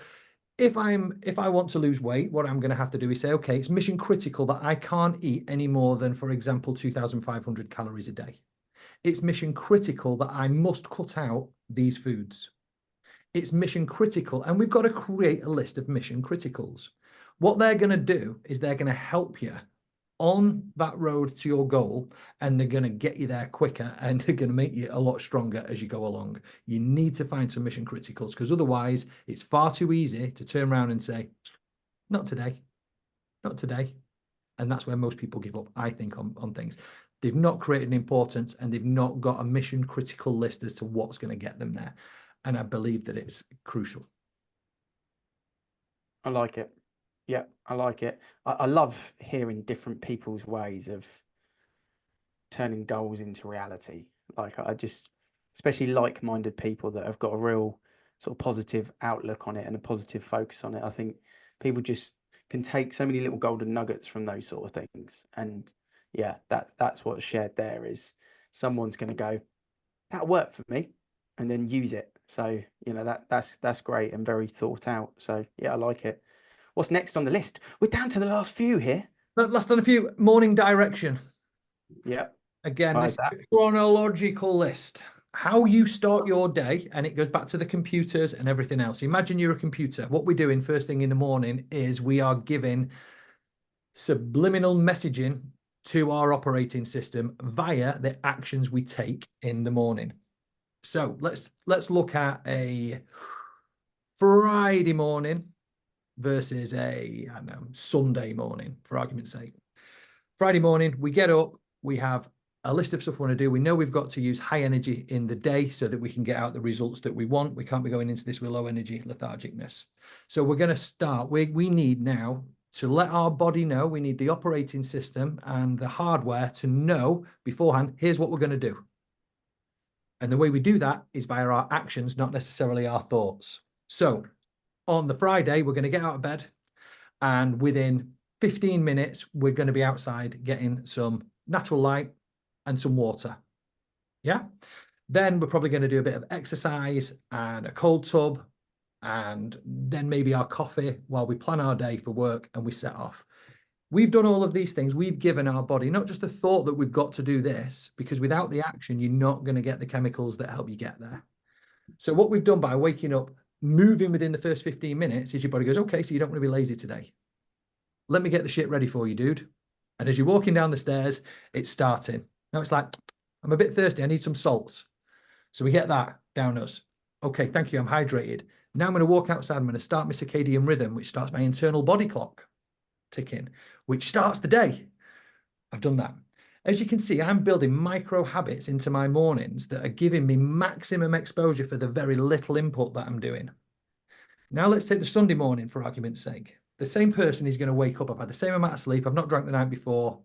if I want to lose weight, what I'm going to have to do is say, okay, it's mission critical that I can't eat any more than, for example, 2,500 calories a day. It's mission critical that I must cut out these foods. It's mission critical, and we've got to create a list of mission criticals. What they're going to do is they're going to help you on that road to your goal, and they're going to get you there quicker, and they're going to make you a lot stronger as you go along. You need to find some mission criticals, because otherwise it's far too easy to turn around and say, not today, not today. And that's where most people give up, I think, on things. They've not created an importance, and they've not got a mission critical list as to what's going to get them there. And I believe that it's crucial. I like it. Yeah, I like it. I love hearing different people's ways of turning goals into reality. Like, I just, especially like-minded people that have got a real sort of positive outlook on it and a positive focus on it. I think people just can take so many little golden nuggets from those sort of things. And yeah, that's what's shared there, is someone's going to go, that'll work for me, and then use it. So, you know, that's great and very thought out. So yeah, I like it. What's next on the list? We're down to the last few here. Last on a few. Morning direction. Yeah. Again, this chronological list. How you start your day, and it goes back to the computers and everything else. Imagine you're a computer. What we're doing first thing in the morning is we are giving subliminal messaging to our operating system via the actions we take in the morning. So let's look at a Friday morning versus a, I don't know, Sunday morning, for argument's sake. Friday morning, we get up, we have a list of stuff we want to do. We know we've got to use high energy in the day so that we can get out the results that we want. We can't be going into this with low energy lethargicness. So we're going to start, we need now to let our body know, we need the operating system and the hardware to know beforehand, here's what we're going to do. And the way we do that is via our actions, not necessarily our thoughts. So on the Friday, we're going to get out of bed, and within 15 minutes, we're going to be outside getting some natural light and some water. Yeah. Then we're probably going to do a bit of exercise and a cold tub, and then maybe our coffee while we plan our day for work and we set off. We've done all of these things. We've given our body not just the thought that we've got to do this, because without the action, you're not going to get the chemicals that help you get there. So what we've done by waking up, moving within the first 15 minutes, is your body goes, okay, so you don't want to be lazy today. Let me get the shit ready for you, dude. And as you're walking down the stairs, it's starting. Now it's like, I'm a bit thirsty. I need some salts. So we get that down us. Okay, thank you. I'm hydrated. Now I'm going to walk outside. I'm going to start my circadian rhythm, which starts my internal body clock ticking, which starts the day. I've done that. As you can see, I'm building micro habits into my mornings that are giving me maximum exposure for the very little input that I'm doing. Now let's take the Sunday morning, for argument's sake. The same person is going to wake up. I've had the same amount of sleep. I've not drank the night before.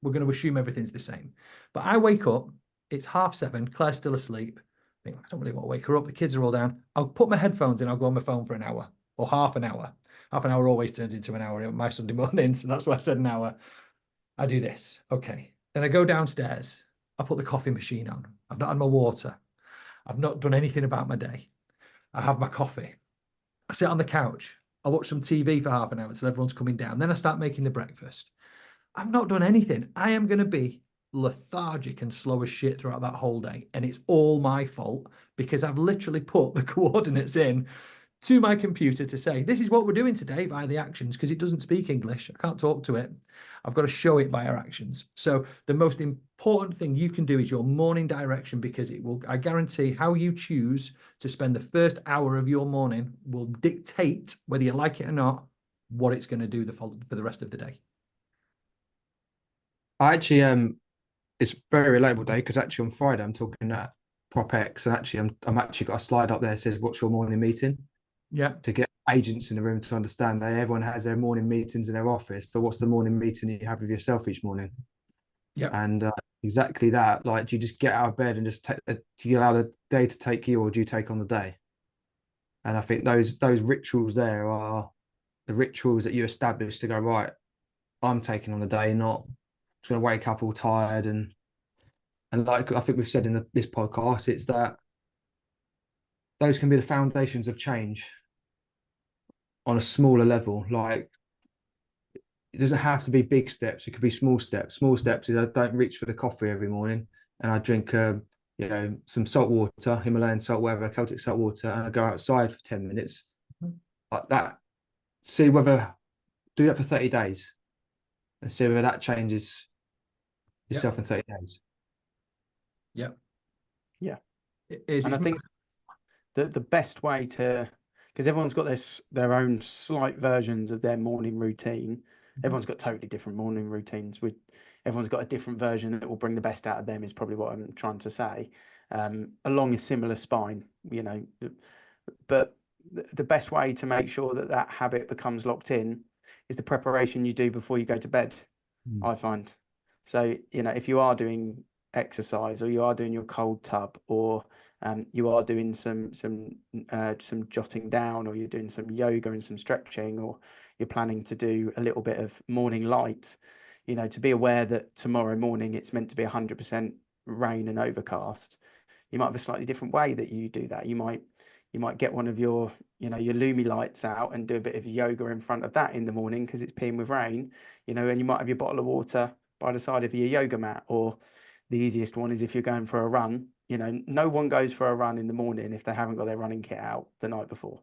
We're going to assume everything's the same. But I wake up, it's 7:30, Claire's still asleep. think, I don't really want to wake her up. The kids are all down. I'll put my headphones in. I'll go on my phone for an hour or half an hour. Half an hour always turns into an hour in my Sunday morning. So that's why I said an hour. I do this. Okay. Then I go downstairs. I put the coffee machine on. I've not had my water. I've not done anything about my day. I have my coffee. I sit on the couch. I watch some TV for half an hour until everyone's coming down. Then I start making the breakfast. I've not done anything. I am going to be lethargic and slow as shit throughout that whole day. And it's all my fault because I've literally put the coordinates in to my computer to say, this is what we're doing today via the actions, because it doesn't speak English. I can't talk to it. I've got to show it by our actions. So the most important thing you can do is your morning direction, because it will, I guarantee, how you choose to spend the first hour of your morning will dictate, whether you like it or not, what it's going to do for the rest of the day. I actually it's very relatable day, because actually on Friday I'm talking at Prop X, and actually I'm actually got a slide up there that says what's your morning meeting. Yeah. To get agents in the room to understand that everyone has their morning meetings in their office, but what's the morning meeting you have with yourself each morning? Yeah. And exactly that. Like, do you just get out of bed and just do you allow the day to take you, or do you take on the day? And I think those rituals there are the rituals that you establish to go, right, I'm taking on the day, not just going to wake up all tired. And like I think we've said in this podcast, it's that those can be the foundations of change on a smaller level. Like, it doesn't have to be big steps. It could be small steps. Small steps is I don't reach for the coffee every morning, and I drink, some salt water, Himalayan salt, whatever, Celtic salt water, and I go outside for 10 minutes. Like that. See whether, do that for 30 days and see whether that changes yourself in 30 days. Yeah. Yeah. It is. And I think the best way to, because everyone's got their own slight versions of their morning routine. Everyone's got totally different morning routines. Everyone's got a different version that will bring the best out of them, is probably what I'm trying to say. Along a similar spine, but the best way to make sure that habit becomes locked in is the preparation you do before you go to bed, I find. So, if you are doing exercise, or you are doing your cold tub, or you are doing some jotting down, or you're doing some yoga and some stretching, or you're planning to do a little bit of morning light, to be aware that tomorrow morning it's meant to be 100% rain and overcast. You might have a slightly different way that you do that. You might get one of your Lumi lights out and do a bit of yoga in front of that in the morning because it's peeing with rain, and you might have your bottle of water by the side of your yoga mat. Or the easiest one is if you're going for a run. No one goes for a run in the morning if they haven't got their running kit out the night before.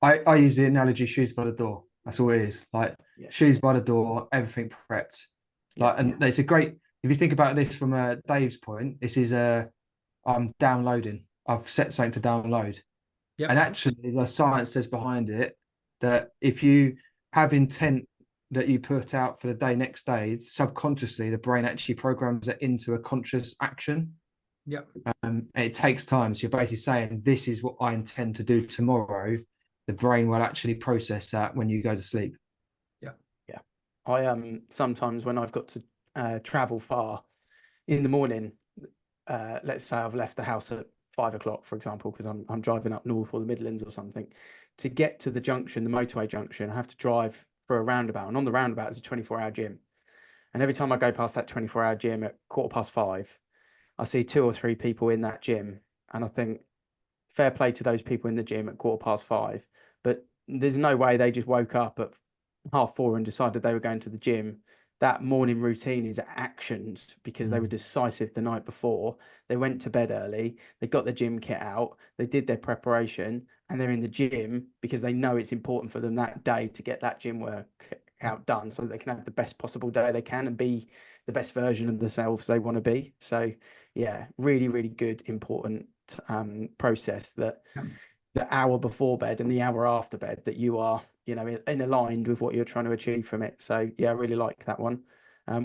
I use the analogy shoes by the door. That's all it is. Like, shoes by the door, everything prepped. It's a great, if you think about this from Dave's point, this is I'm downloading. I've set something to download. Yep. And actually the science says behind it that if you have intent that you put out for the day next day, subconsciously the brain actually programs it into a conscious action. Yeah. It takes time. So you're basically saying, this is what I intend to do tomorrow. The brain will actually process that when you go to sleep. Yeah. Yeah. I sometimes when I've got to travel far in the morning, let's say I've left the house at 5 o'clock, for example, because I'm driving up north or the Midlands or something, to get to the junction, the motorway junction, I have to drive for a roundabout, and on the roundabout is a 24-hour gym. And every time I go past that 24-hour gym at 5:15, I see 2 or 3 people in that gym, and I think, fair play to those people in the gym at 5:15, but there's no way they just woke up at 4:30 and decided they were going to the gym. That morning routine is actions because they were decisive the night before. They went to bed early, they got the gym kit out, they did their preparation, and they're in the gym because they know it's important for them that day to get that gym workout done so that they can have the best possible day they can and be the best version of themselves they want to be. So yeah, really, really good, important process that the hour before bed and the hour after bed, that you are, in aligned with what you're trying to achieve from it. So yeah, I really like that one.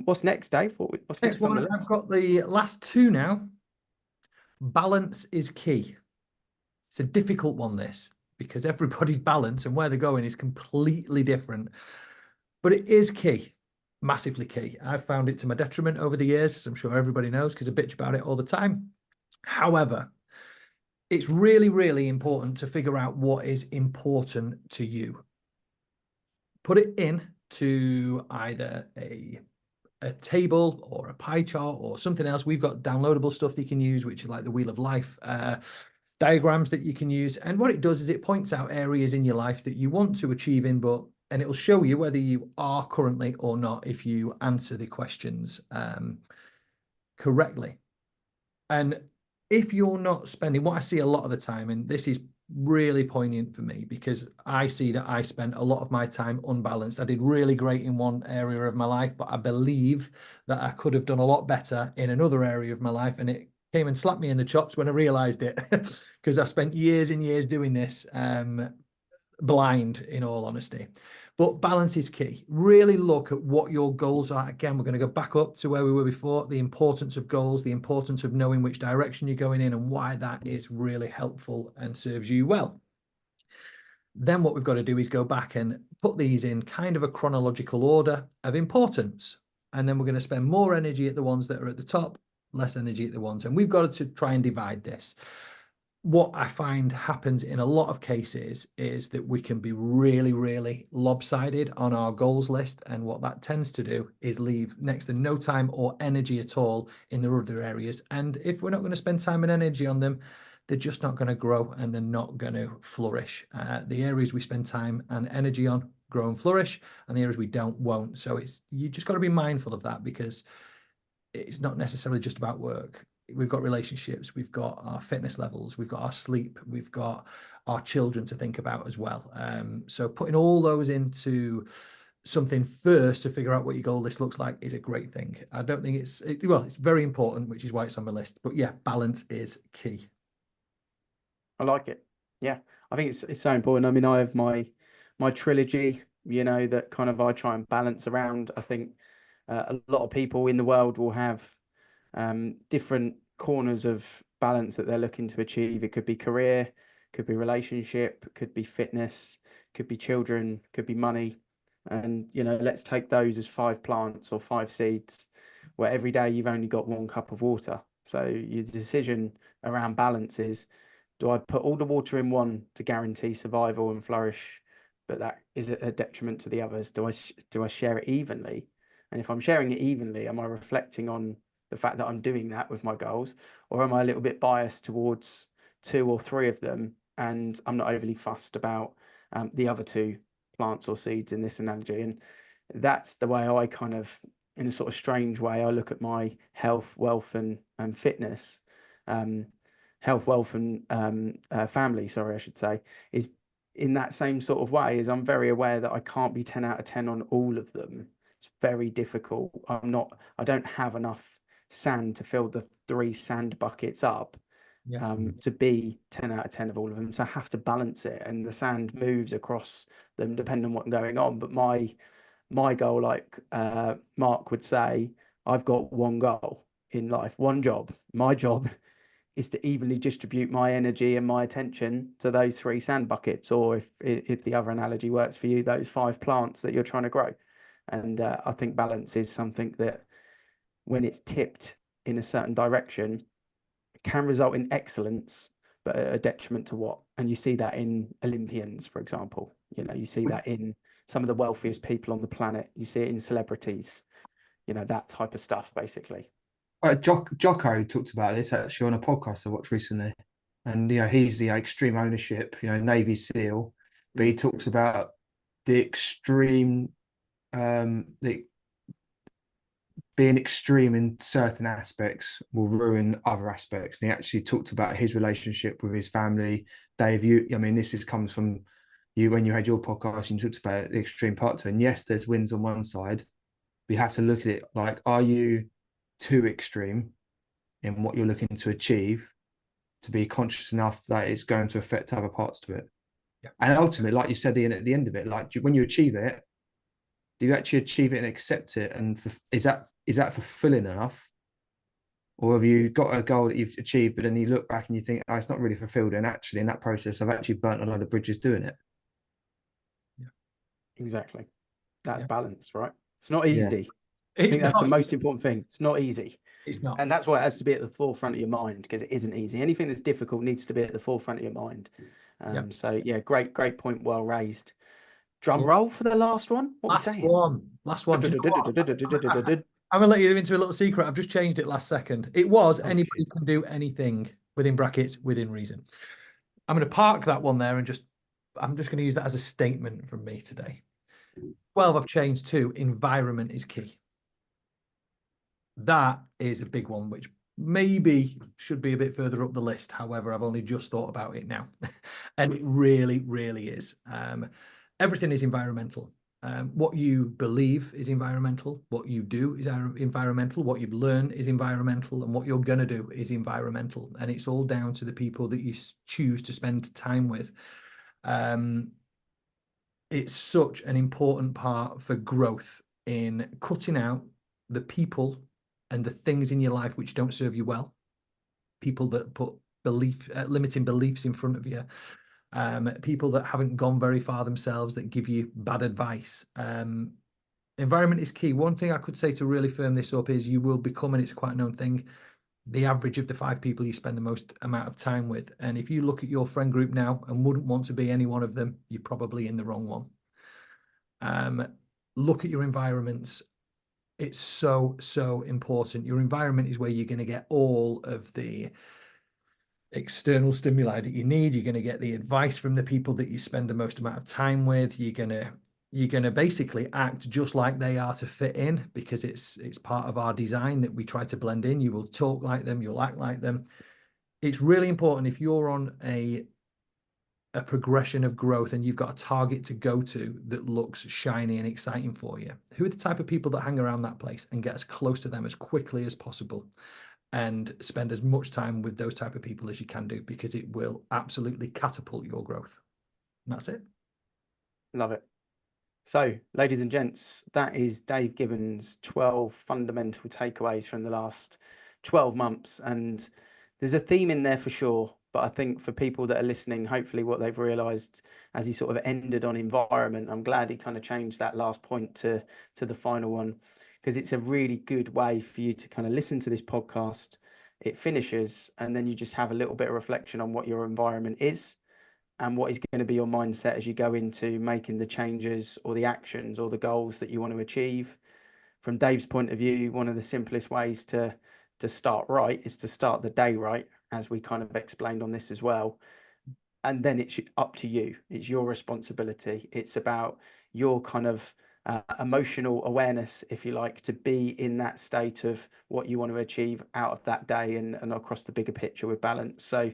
What's next, Dave? What's next on the list? I've got the last 2 now. Balance is key. It's a difficult one, this, because everybody's balance and where they're going is completely different. But it is key, massively key. I've found it to my detriment over the years, as I'm sure everybody knows, because I bitch about it all the time. However, it's really, really important to figure out what is important to you. Put it in to either a table or a pie chart or something else. We've got downloadable stuff that you can use, which is like the Wheel of Life diagrams that you can use. And what it does is it points out areas in your life that you want to achieve in, and it'll show you whether you are currently or not if you answer the questions correctly. And if you're not spending, what I see a lot of the time, and this is really poignant for me because I see that I spent a lot of my time unbalanced. I did really great in one area of my life, but I believe that I could have done a lot better in another area of my life. And it came and slapped me in the chops when I realized it because I spent years and years doing this blind, in all honesty. But balance is key. Really look at what your goals are. Again, we're going to go back up to where we were before, the importance of goals, the importance of knowing which direction you're going in and why that is really helpful and serves you well. Then what we've got to do is go back and put these in kind of a chronological order of importance. And then we're going to spend more energy at the ones that are at the top, less energy at the ones. And we've got to try and divide this. What I find happens in a lot of cases is that we can be really, really lopsided on our goals list. And what that tends to do is leave next to no time or energy at all in the other areas. And if we're not going to spend time and energy on them, they're just not going to grow and they're not going to flourish. The areas we spend time and energy on grow and flourish, and the areas we don't won't. So you just got to be mindful of that because it's not necessarily just about work. We've got relationships, we've got our fitness levels, we've got our sleep, we've got our children to think about as well. So putting all those into something first to figure out what your goal list looks like is a great thing. I don't think it's very important, which is why it's on my list. But yeah, balance is key. I like it. Yeah, I think it's so important. I mean, I have my trilogy, that kind of I try and balance around. I think a lot of people in the world will have different corners of balance that they're looking to achieve. It could be career, could be relationship, could be fitness, could be children, could be money. And, let's take those as 5 plants or 5 seeds where every day you've only got 1 cup of water. So your decision around balance is, do I put all the water in one to guarantee survival and flourish, but that is a detriment to the others? Do I share it evenly? And if I'm sharing it evenly, am I reflecting on the fact that I'm doing that with my goals, or am I a little bit biased towards 2 or 3 of them, and I'm not overly fussed about the other 2 plants or seeds in this analogy? And that's the way I kind of, in a sort of strange way, I look at my health, wealth, and fitness. Health, wealth, and family, sorry, I should say, is in that same sort of way. Is I'm very aware that I can't be 10 out of 10 on all of them. It's very difficult. I don't have enough sand to fill the 3 sand buckets up to be 10 out of 10 of all of them. So I have to balance it, and the sand moves across them depending on what's going on. But my goal, like Mark would say, I've got one goal in life, one job. My job is to evenly distribute my energy and my attention to those 3 sand buckets, or if the other analogy works for you, those 5 plants that you're trying to grow. And I think balance is something that, when it's tipped in a certain direction, can result in excellence, but a detriment to what? And you see that in Olympians, for example. You see that in some of the wealthiest people on the planet. You see it in celebrities, that type of stuff, basically. Jocko talked about this actually on a podcast I watched recently, and he's the extreme ownership, Navy SEAL, but he talks about the extreme, being extreme in certain aspects will ruin other aspects. And he actually talked about his relationship with his family. Dave, this comes from you when you had your podcast, and you talked about the extreme part to it. And yes, there's wins on one side, but you have to look at it like, are you too extreme in what you're looking to achieve to be conscious enough that it's going to affect other parts to it? Yeah. And ultimately, like you said at the end of it, like when you achieve it, do you actually achieve it and accept it? And is that fulfilling enough? Or have you got a goal that you've achieved, but then you look back and you think, oh, it's not really fulfilled. And actually in that process, I've actually burnt a lot of bridges doing it. Yeah, exactly. That's balance, right? It's not easy. I think that's the most important thing. It's not easy. It's not. And that's why it has to be at the forefront of your mind, because it isn't easy. Anything that's difficult needs to be at the forefront of your mind. So yeah, great point. Well raised. Drum roll for the last one. What Last we saying? Last one. I'm gonna let you into a little secret. I've just changed it last second. It was anybody can do anything within brackets within reason. I'm gonna park that one there and I'm just gonna use that as a statement from me today. 12 I've changed to environment is key. That is a big one, which maybe should be a bit further up the list. However, I've only just thought about it now. And it really, really is. Everything is environmental. What you believe is environmental. What you do is environmental. What you've learned is environmental. And what you're going to do is environmental. And it's all down to the people that you choose to spend time with. It's such an important part for growth in cutting out the people and the things in your life which don't serve you well. People that put limiting beliefs in front of you. People that haven't gone very far themselves, that give you bad advice. Environment is key. One thing I could say to really firm this up is you will become, and it's quite a known thing, the average of the 5 people you spend the most amount of time with. And if you look at your friend group now and wouldn't want to be any one of them, you're probably in the wrong one. Look at your environments. It's so important. Your environment is where you're going to get all of the external stimuli that you need. You're going to get the advice from the people that you spend the most amount of time with. You're going to basically act just like they are to fit in, because it's part of our design that we try to blend in. You will talk like them, you'll act like them. It's really important if you're on a progression of growth and you've got a target to go to that looks shiny and exciting for you. Who are the type of people that hang around that place and get as close to them as quickly as possible? And spend as much time with those type of people as you can do, because it will absolutely catapult your growth. And that's it. Love it. So, ladies and gents, that is Dave Gibbons' 12 fundamental takeaways from the last 12 months. And there's a theme in there for sure. But I think for people that are listening, hopefully what they've realised as he sort of ended on environment, I'm glad he kind of changed that last point to the final one, because it's a really good way for you to kind of listen to this podcast. It finishes, and then you just have a little bit of reflection on what your environment is and what is going to be your mindset as you go into making the changes or the actions or the goals that you want to achieve. From Dave's point of view, one of the simplest ways to start right is to start the day right, as we kind of explained on this as well. And then it's up to you. It's your responsibility. It's about your kind of emotional awareness, if you like, to be in that state of what you want to achieve out of that day and across the bigger picture with balance. So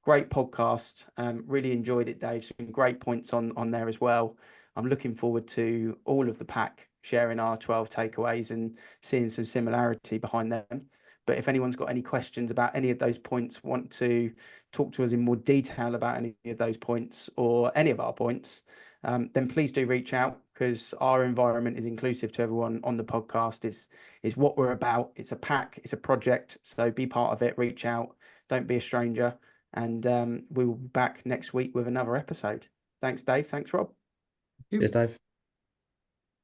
great podcast. Really enjoyed it, Dave. Some great points on there as well. I'm looking forward to all of the pack sharing our 12 takeaways and seeing some similarity behind them. But if anyone's got any questions about any of those points, want to talk to us in more detail about any of those points or any of our points, then please do reach out, because our environment is inclusive to everyone on the podcast. Is what we're about. It's a pack, it's a project. So be part of it, reach out, don't be a stranger. And we will be back next week with another episode. Thanks, Dave. Thanks, Rob. Cheers, Dave.